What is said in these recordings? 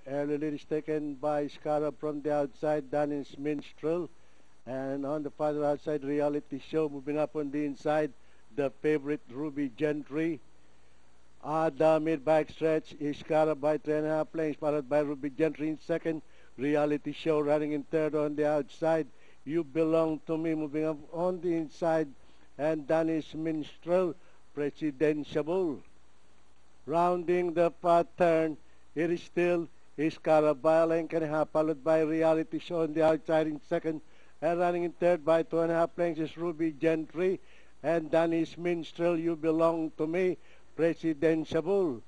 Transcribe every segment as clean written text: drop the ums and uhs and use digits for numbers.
Early lead is taken by Scarab from the outside. Dennis Minstrel. And on the farther outside, Reality Show moving up on the inside. The favorite, Ruby Gentry. The mid-back stretch is Scarab by 3.5 lengths, followed by Ruby Gentry in second. Reality Show running in third on the outside. You Belong to Me moving up on the inside. And Dennis Minstrel, Presidentiable. Rounding the pattern, it is still Scarab by a length and a half, followed by Reality Show on the outside in second. And running in third by 2.5 lengths is Ruby Gentry. And Dennis Minstrel, You Belong to Me, Presidentiable.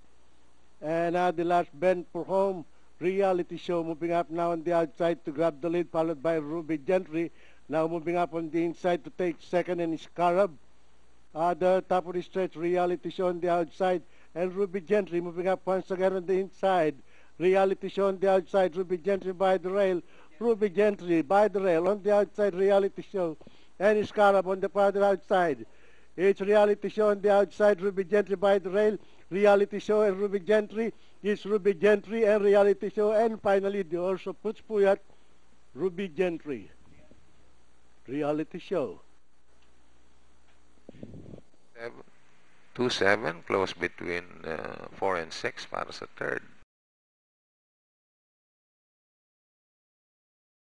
And the last bend for home, Reality Show moving up now on the outside to grab the lead, followed by Ruby Gentry. Now moving up on the inside to take second, and Scarab. The top of the stretch, Reality Show on the outside, and Ruby Gentry moving up once again on the inside. Reality Show on the outside, Ruby Gentry by the rail. Ruby Gentry by the rail on the outside, Reality Show, and Scarab on the farther outside. It's Reality Show on the outside, Ruby Gentry by the rail. Reality Show and Ruby Gentry. It's Ruby Gentry and Reality Show. And finally, the also puts Puyat, Ruby Gentry. Reality Show. 2-7, close between 4 and 6 para sa third.